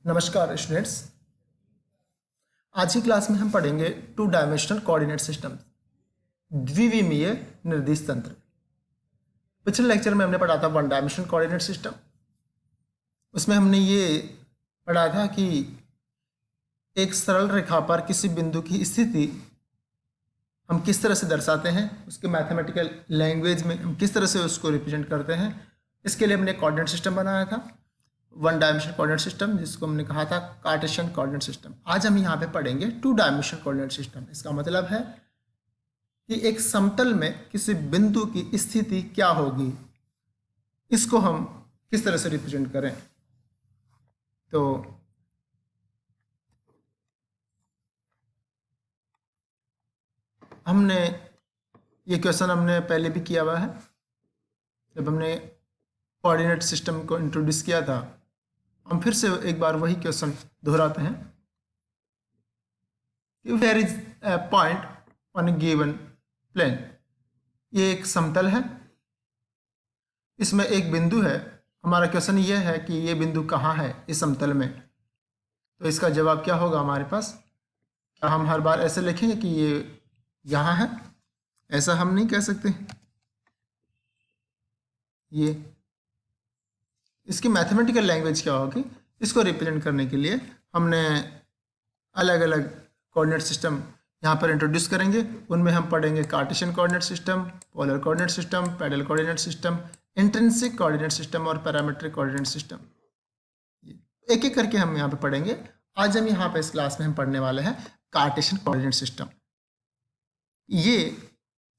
नमस्कार स्टूडेंट्स। आज की क्लास में हम पढ़ेंगे टू डायमेंशनल कोऑर्डिनेट सिस्टम, द्विविमीय निर्देश तंत्र। पिछले लेक्चर में हमने पढ़ा था वन डायमेंशनल कोऑर्डिनेट सिस्टम। उसमें हमने ये पढ़ा था कि एक सरल रेखा पर किसी बिंदु की स्थिति हम किस तरह से दर्शाते हैं, उसके मैथमेटिकल लैंग्वेज में हम किस तरह से उसको रिप्रेजेंट करते हैं। इसके लिए हमने कोऑर्डिनेट सिस्टम बनाया था, वन डायमेंशनल कोऑर्डिनेट सिस्टम, जिसको हमने कहा था कार्टेशियन कोऑर्डिनेट सिस्टम। आज हम यहाँ पे पढ़ेंगे टू डायमेंशनल कोऑर्डिनेट सिस्टम। इसका मतलब है कि एक समतल में किसी बिंदु की स्थिति क्या होगी, इसको हम किस तरह से रिप्रेजेंट करें। तो हमने ये क्वेश्चन हमने पहले भी किया हुआ है, जब हमने कोऑर्डिनेट सिस्टम को इंट्रोड्यूस किया था। हम फिर से एक बार वही क्वेश्चन दोहराते हैं कि there is a point on a given plane. ये एक समतल है, इसमें एक बिंदु है। हमारा क्वेश्चन ये है कि ये बिंदु कहाँ है इस समतल में। तो इसका जवाब क्या होगा हमारे पास? क्या हम हर बार ऐसे लिखेंगे कि ये यहाँ है? ऐसा हम नहीं कह सकते। ये इसकी मैथमेटिकल लैंग्वेज क्या होगी, इसको रिप्रेजेंट करने के लिए हमने अलग अलग कोऑर्डिनेट सिस्टम यहाँ पर इंट्रोड्यूस करेंगे। उनमें हम पढ़ेंगे Cartesian coordinate system, polar coordinate system, parallel coordinate system, intrinsic coordinate system और पैरामीट्रिक कोऑर्डिनेट सिस्टम। एक एक करके हम यहाँ पे पढ़ेंगे। आज हम यहाँ पे इस क्लास में हम पढ़ने वाले हैं कार्टेशियन कोऑर्डिनेट सिस्टम। ये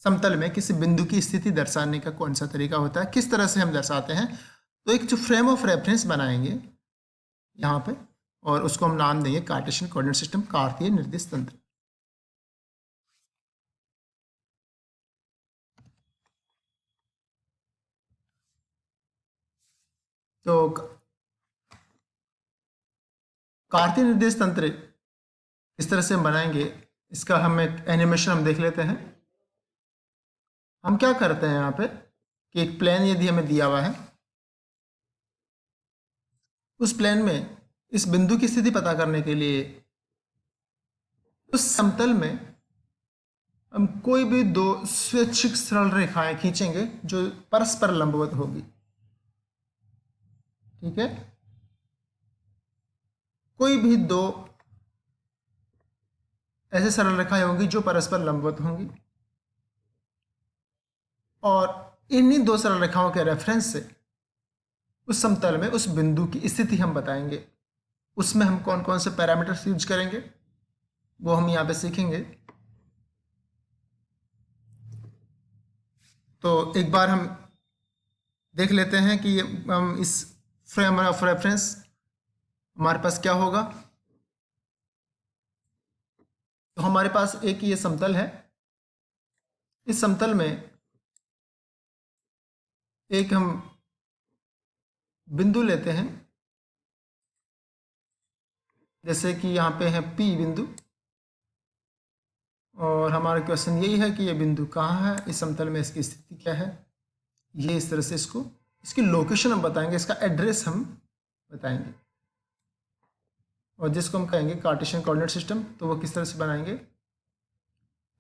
समतल में किसी बिंदु की स्थिति दर्शाने का कौन सा तरीका होता है, किस तरह से हम दर्शाते हैं। तो एक जो फ्रेम ऑफ रेफरेंस बनाएंगे यहाँ पे, और उसको हम नाम देंगे कार्टेशियन कोऑर्डिनेट सिस्टम, कार्तीय निर्देश तंत्र। तो कार्तीय निर्देश तंत्र इस तरह से हम बनाएंगे, इसका हम एक एनिमेशन हम देख लेते हैं। हम क्या करते हैं यहाँ पे कि एक प्लेन यदि हमें दिया हुआ है, उस प्लेन में इस बिंदु की स्थिति पता करने के लिए उस समतल में हम कोई भी दो स्वैच्छिक सरल रेखाएं खींचेंगे जो परस्पर लंबवत होगी। ठीक है, कोई भी दो ऐसे सरल रेखाएं होंगी जो परस्पर लंबवत होंगी, और इन्हीं दो सरल रेखाओं के रेफरेंस से उस समतल में उस बिंदु की स्थिति हम बताएंगे। उसमें हम कौन कौन से पैरामीटर्स यूज करेंगे वो हम यहाँ पे सीखेंगे। तो एक बार हम देख लेते हैं कि हम इस फ्रेम ऑफ रेफरेंस हमारे पास क्या होगा। तो हमारे पास एक ये समतल है। इस समतल में एक हम बिंदु लेते हैं, जैसे कि यहाँ पे है P बिंदु, और हमारा क्वेश्चन यही है कि ये बिंदु कहाँ है इस समतल में, इसकी स्थिति क्या है। ये इस तरह से इसको इसकी लोकेशन हम बताएंगे, इसका एड्रेस हम बताएंगे, और जिसको हम कहेंगे कार्टेशियन कोऑर्डिनेट सिस्टम। तो वो किस तरह से बनाएंगे?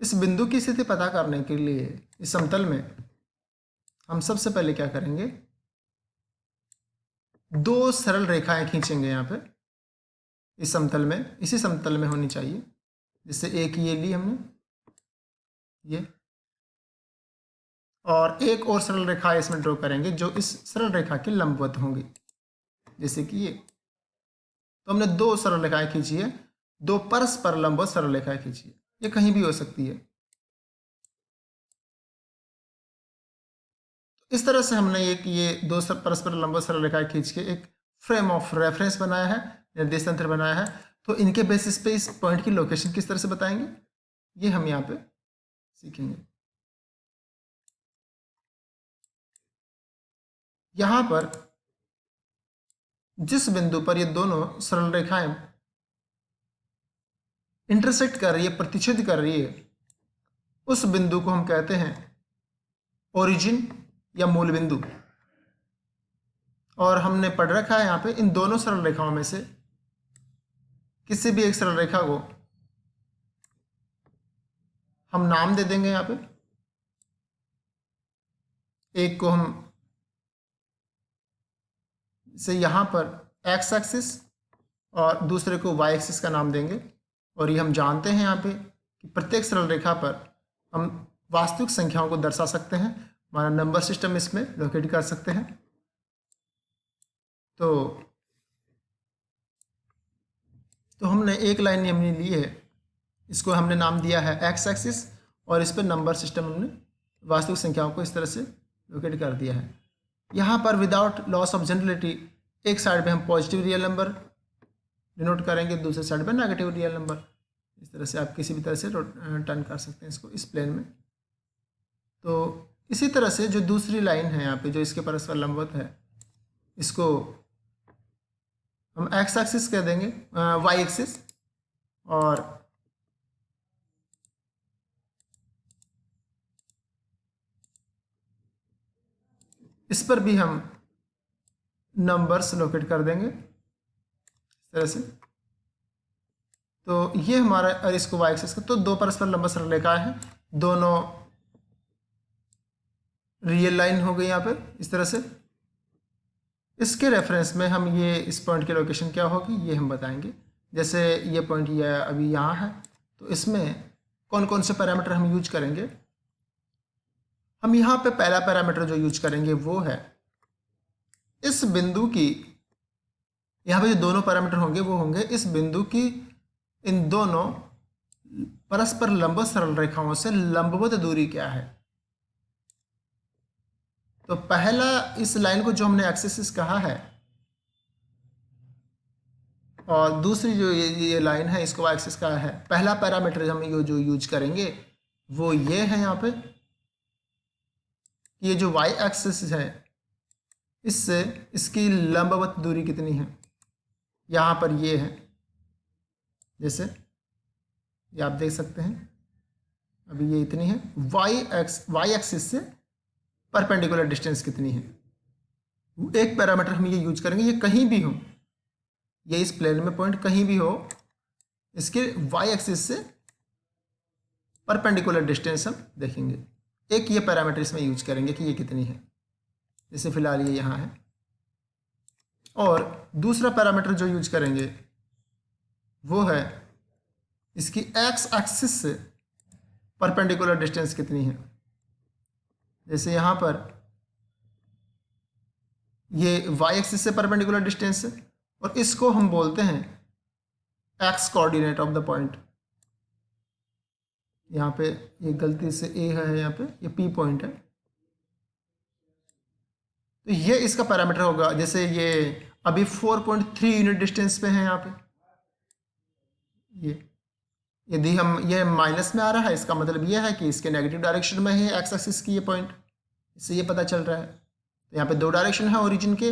इस बिंदु की स्थिति पता करने के लिए इस समतल में हम सबसे पहले क्या करेंगे, दो सरल रेखाएं खींचेंगे यहाँ पे इस समतल में, इसी समतल में होनी चाहिए। जैसे एक ये ली हमने, ये, और एक और सरल रेखा इसमें ड्रॉ करेंगे जो इस सरल रेखा के लंबवत होंगी, जैसे कि ये। तो हमने दो सरल रेखाएं खींची है, दो परस्पर लंबवत सरल रेखाएं खींची है। ये कहीं भी हो सकती है। इस तरह से हमने ये दो परस्पर लंबवत सरल रेखाएं खींच के एक फ्रेम ऑफ रेफरेंस बनाया है, निर्देश तंत्र बनाया है। तो इनके बेसिस पे इस पॉइंट की लोकेशन किस तरह से बताएंगे, ये हम यहाँ पे सीखेंगे। यहाँ पर जिस बिंदु पर ये दोनों सरल रेखाएं इंटरसेक्ट कर रही है, प्रतिच्छेद कर रही है, उस बिंदु को हम कहते हैं ओरिजिन या मूल बिंदु। और हमने पढ़ रखा है यहाँ पे इन दोनों सरल रेखाओं में से किसी भी एक सरल रेखा को हम नाम दे देंगे। यहाँ पे एक को हम से यहाँ पर एक्स एक्सिस और दूसरे को वाई एक्सिस का नाम देंगे। और ये हम जानते हैं यहाँ पे कि प्रत्येक सरल रेखा पर हम वास्तविक संख्याओं को दर्शा सकते हैं, हमारा नंबर सिस्टम इसमें लोकेट कर सकते हैं। तो हमने एक लाइन हमने ली है, इसको हमने नाम दिया है एक्स एक्सिस और इस पर नंबर सिस्टम हमने वास्तविक संख्याओं को इस तरह से लोकेट कर दिया है। यहाँ पर विदाउट लॉस ऑफ जनरलिटी एक साइड पे हम पॉजिटिव रियल नंबर डिनोट करेंगे, दूसरे साइड पे नेगेटिव रियल नंबर। इस तरह से आप किसी भी तरह से टर्न कर सकते हैं इसको इस प्लेन में। तो इसी तरह से जो दूसरी लाइन है यहाँ पे जो इसके परस्पर लंबवत है, इसको हम एक्स एक्सिस कह देंगे, वाई एक्सिस, और इस पर भी हम नंबर्स लोकेट कर देंगे इस तरह से। तो ये हमारा, और इसको वाई एक्सिस का, तो दो परस्पर लंबवत सरल रेखाएं हैं, दोनों रियल लाइन हो गई यहाँ पे इस तरह से। इसके रेफरेंस में हम ये इस पॉइंट की लोकेशन क्या होगी ये हम बताएंगे। जैसे ये पॉइंट ये अभी यहाँ है, तो इसमें कौन कौन से पैरामीटर हम यूज करेंगे। हम यहाँ पे पहला पैरामीटर जो यूज करेंगे वो है इस बिंदु की, यहाँ पे जो दोनों पैरामीटर होंगे वो होंगे इस बिंदु की इन दोनों परस्पर लंबवत सरल रेखाओं से लंबवत दूरी क्या है। तो पहला इस लाइन को जो हमने एक्सिस कहा है, और दूसरी जो ये लाइन है इसको वाई एक्सिस कहा है। पहला पैरामीटर हम ये जो यूज करेंगे वो ये है यहाँ पे, ये जो वाई एक्सिस है इससे इसकी लंबवत दूरी कितनी है। यहाँ पर ये है, जैसे ये आप देख सकते हैं अभी ये इतनी है। वाई एक्सिस से परपेंडिकुलर डिस्टेंस कितनी है। एक पैरामीटर हम ये यूज करेंगे, ये कहीं भी हो, ये इस प्लेन में पॉइंट कहीं भी हो, इसके वाई एक्सिस से परपेंडिकुलर डिस्टेंस हम देखेंगे। एक ये पैरामीटर इसमें यूज करेंगे कि ये कितनी है, जैसे फिलहाल ये यहाँ है। और दूसरा पैरामीटर जो यूज करेंगे वो है इसकी एक्स एक्सिस से परपेंडिकुलर डिस्टेंस कितनी है। जैसे यहाँ पर ये वाई एक्सिस से परपेंडिकुलर डिस्टेंस है और इसको हम बोलते हैं x coordinate of the point. यहाँ पे ये गलती से ए है, यहाँ पे ये पी पॉइंट है, तो ये इसका पैरामीटर होगा। जैसे ये अभी 4.3 यूनिट डिस्टेंस पे है यहाँ पे, ये यदि हम ये माइनस में आ रहा है इसका मतलब ये है कि इसके नेगेटिव डायरेक्शन में है एक्स एक्सिस की ये पॉइंट, इससे ये पता चल रहा है। तो यहाँ पे दो डायरेक्शन है ओरिजिन के,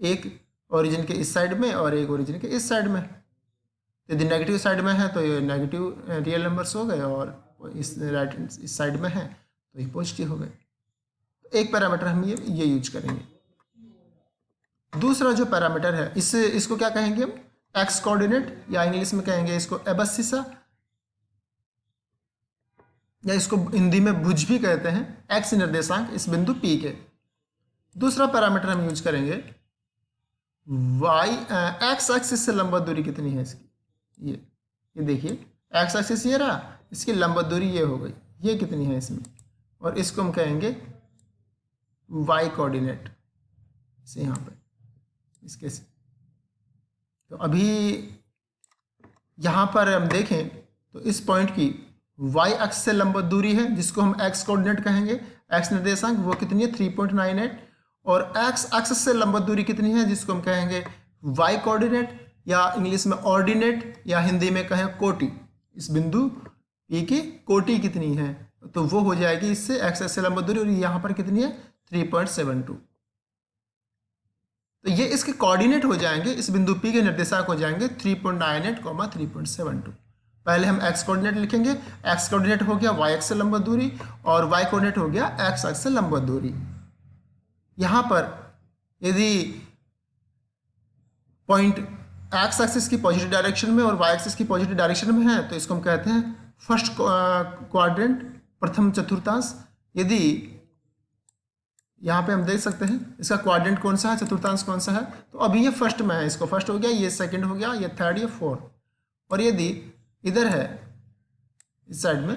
एक ओरिजिन के इस साइड में और एक ओरिजिन के इस साइड में। यदि नेगेटिव साइड में है तो ये नेगेटिव रियल नंबर्स हो गए और इस राइट इस साइड में है तो ये पॉजिटिव हो गए। तो एक पैरामीटर हम ये यूज करेंगे। दूसरा जो पैरामीटर है इसको क्या कहेंगे हम, एक्स कोऑर्डिनेट, या इंग्लिश में कहेंगे इसको एबसिसा, या इसको हिंदी में भुज भी कहते हैं, एक्स निर्देशांक इस बिंदु P के। दूसरा पैरामीटर हम यूज करेंगे वाई एक्स एक्सिस से लंबवत दूरी कितनी है इसकी। ये देखिए एक्स एक्सिस ये रहा, इसकी लंबवत दूरी ये हो गई, ये कितनी है इसमें, और इसको हम कहेंगे वाई कोऑर्डिनेट से यहाँ पे इसके से। तो अभी यहाँ पर हम देखें तो इस पॉइंट की वाई अक्ष से लंबवत दूरी है जिसको हम एक्स कोऑर्डिनेट कहेंगे, एक्स निर्देशांक, वो कितनी है 3.98, और एक्स अक्ष से लंबवत दूरी कितनी है जिसको हम कहेंगे वाई कोऑर्डिनेट, या इंग्लिश में ऑर्डिनेट, या हिंदी में कहें कोटि। इस बिंदु P की कोटि कितनी है तो वो हो जाएगी इससे एक्स अक्ष से लंबवत दूरी, और यहाँ पर कितनी है 3.72। तो ये इसके कोऑर्डिनेट हो जाएंगे, इस बिंदु P के निर्देशांक हो जाएंगे 3.98, 3.72। पहले हम एक्स कोऑर्डिनेट लिखेंगे, एक्स कोऑर्डिनेट हो गया वाई एक्स से लंबवत दूरी, और वाई कोऑर्डिनेट हो गया एक्स एक्स से लंबवत दूरी। यहाँ पर यदि पॉइंट एक्स एक्सिस की पॉजिटिव डायरेक्शन में और वाई एक्सिस की पॉजिटिव डायरेक्शन में है तो इसको हम कहते हैं फर्स्ट क्वाड्रेंट, प्रथम चतुर्थांश। यदि यहाँ पे हम देख सकते हैं इसका क्वाड्रेंट कौन सा है, चतुर्थांश कौन सा है, तो अभी ये फर्स्ट में है, इसको फर्स्ट हो गया, ये सेकंड हो गया, ये थर्ड, ये फोर्थ। और यदि इधर है इस साइड में,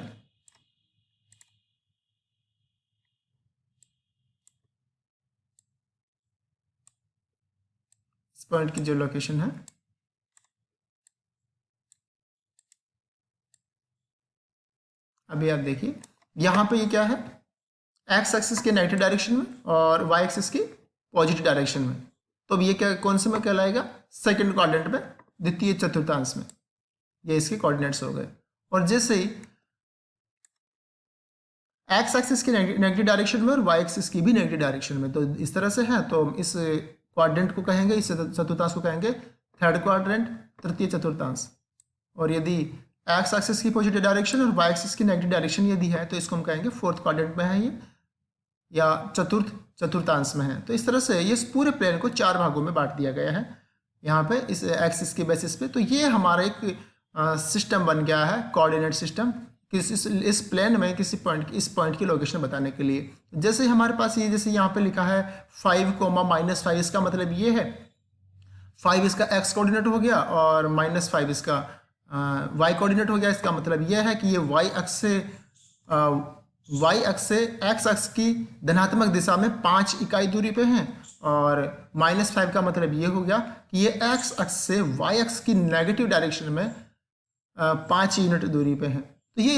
इस पॉइंट की जो लोकेशन है, अभी आप देखिए यहाँ पे ये क्या है, एक्स एक्सिस के नेगेटिव डायरेक्शन में और वाई एक्सिस की पॉजिटिव डायरेक्शन में। तो अब ये क्या कौन से में कहलाएगा, सेकंड क्वाड्रेंट में, द्वितीय चतुर्थांश में। ये इसके कोऑर्डिनेट्स हो गए। और जैसे ही एक्स एक्सिस की नेगेटिव डायरेक्शन में और वाई एक्सिस की भी नेगेटिव डायरेक्शन में, तो इस तरह से है, तो इस क्वाड्रेंट को कहेंगे, इस चतुर्थांश को कहेंगे थर्ड क्वाड्रेंट, तृतीय चतुर्थांश। और यदि एक्स एक्सिस की पॉजिटिव डायरेक्शन और वाई एक्सिस की नेगेटिव डायरेक्शन यदि है तो इसको हम कहेंगे फोर्थ क्वाड्रेंट में है ये, या चतुर्थ चतुर्थांश में है। तो इस तरह से ये इस पूरे प्लेन को 4 भागों में बांट दिया गया है यहाँ पे इस एक्सिस के बेसिस पे। तो ये हमारा एक सिस्टम बन गया है, कोऑर्डिनेट सिस्टम, इस प्लेन में किसी पॉइंट, इस पॉइंट की लोकेशन बताने के लिए। जैसे हमारे पास ये, जैसे यहाँ पे लिखा है 5, -5, इसका मतलब ये है 5 इसका एक्स कोऑर्डिनेट हो गया और -5 इसका वाई कोऑर्डिनेट हो गया। इसका मतलब यह है कि ये वाई अक्ष से एक्स अक्ष की धनात्मक दिशा में 5 इकाई दूरी पे हैं, और -5 का मतलब ये हो गया कि ये एक्स अक्ष से वाई अक्ष की नेगेटिव डायरेक्शन में 5 यूनिट दूरी पे हैं। तो ये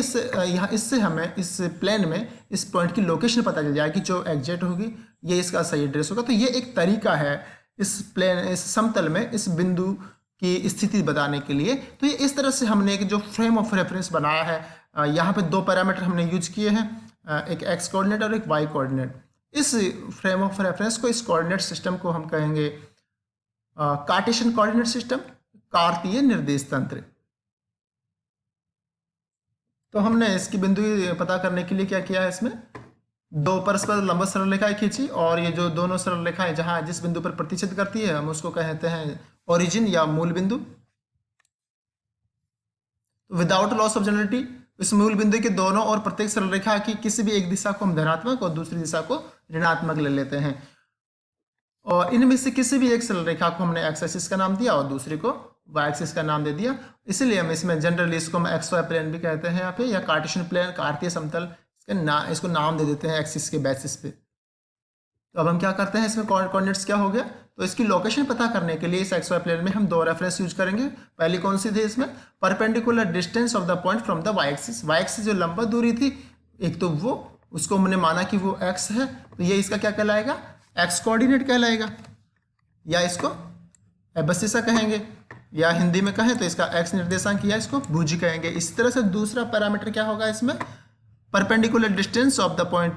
इससे हमें इस प्लेन में इस पॉइंट की लोकेशन पता चल जाएगी जो एग्जैक्ट होगी, ये इसका सही एड्रेस होगा। तो ये एक तरीका है इस प्लेन, इस समतल में इस बिंदु की स्थिति बताने के लिए। तो ये इस तरह से हमने एक जो फ्रेम ऑफ रेफरेंस बनाया है, यहाँ पे 2 पैरामीटर हमने यूज किए हैं, एक एक्स कोऑर्डिनेट और एक वाई कोऑर्डिनेट। इस फ्रेम ऑफ रेफरेंस को, इस कोऑर्डिनेट सिस्टम को हम कहेंगे कार्टेशियन कोऑर्डिनेट सिस्टम, कार्तीय निर्देश तंत्र। तो हमने इसकी बिंदु पता करने के लिए क्या किया है, इसमें 2 परस्पर लंब सरल रेखाएं खींची, और ये जो दोनों सरल रेखाएं जहां जिस बिंदु पर प्रतिच्छेद करती है हम उसको कहते हैं ओरिजिन या मूल बिंदु। विदाउट लॉस ऑफ जनरलिटी, इस मूल बिंदु के दोनों और प्रत्येक सरल रेखा की किसी भी एक दिशा को हम धनात्मक और दूसरी दिशा को ऋणात्मक ले लेते हैं, और इनमें से किसी भी एक सरल रेखा को हमने एक्स एक्सिस का नाम दिया और दूसरी को वाई एक्सिस का नाम दे दिया। इसलिए हम इसमें जनरली इसको हम एक्स वाई प्लेन भी कहते हैं यहाँ पे, या कार्टेशियन प्लेन, कार्तीय समतल, इसको नाम दे देते हैं एक्सिस के बेसिस पे। तो अब हम क्या करते हैं, इसमें कोऑर्डिनेट्स क्या हो गया, तो इसकी लोकेशन पता करने के लिए इस एक्स वाई प्लेन में हम 2 रेफरेंस यूज करेंगे। पहली कौन सी थी, इसमें perpendicular distance of the point from the Y axis. Y axis जो लंबवत दूरी थी, एक तो वो, उसको हमने माना कि वो एक्स है, तो ये इसका क्या कहलाएगा, एक्स कोऑर्डिनेट कहलाएगा, या इसको एबसिसा कहेंगे, या हिंदी में कहें तो इसका एक्स निर्देशांक, या इसको भुजी कहेंगे। इस तरह से दूसरा पैरामीटर क्या होगा इसमें, perpendicular distance of the point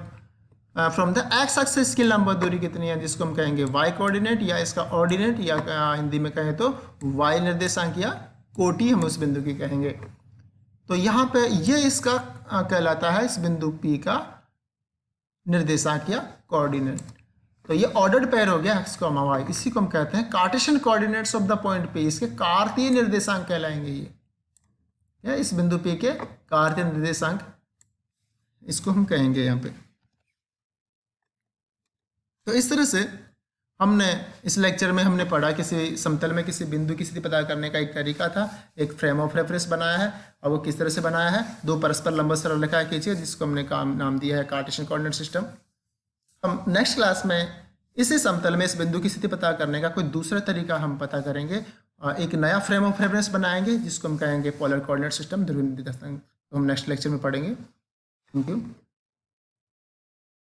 from the x axis की लंबवत दूरी कितनी है, जिसको हम कहेंगे वाई कोऑर्डिनेट, या इसका ऑर्डिनेट, या हिंदी में कहें तो वाई निर्देशांक, या कोटि हम उस बिंदु की कहेंगे। तो यहाँ पे ये इसका कहलाता है इस बिंदु P का निर्देशांक या कोऑर्डिनेट। तो ये ऑर्डर्ड पेयर हो गया एक्स कॉमा वाई, इसी को हम कहते हैं Cartesian coordinates of the point P, इसके कार्तीय निर्देशांक कहलाएंगे ये, या इस बिंदु P के कार्तीय निर्देशांक इसको हम कहेंगे यहाँ पे। तो इस तरह से हमने इस लेक्चर में हमने पढ़ा किसी समतल में किसी बिंदु की स्थिति पता करने का एक तरीका था, एक फ्रेम ऑफ रेफरेंस बनाया है, और वो किस तरह से बनाया है, 2 परस्पर लंब सरल रेखाएं खींची जिसको हमने नाम दिया है कार्टेशियन कोऑर्डिनेट सिस्टम। हम नेक्स्ट क्लास में इसी समतल में इस बिंदु की स्थिति पता करने का कोई दूसरा तरीका हम पता करेंगे, एक नया फ्रेम ऑफ रेफरेंस बनाएंगे जिसको हम कहेंगे पोलर कोऑर्डिनेट सिस्टम, ध्रुवीय निर्देशांक। तो हम नेक्स्ट लेक्चर में पढ़ेंगे। Thank you.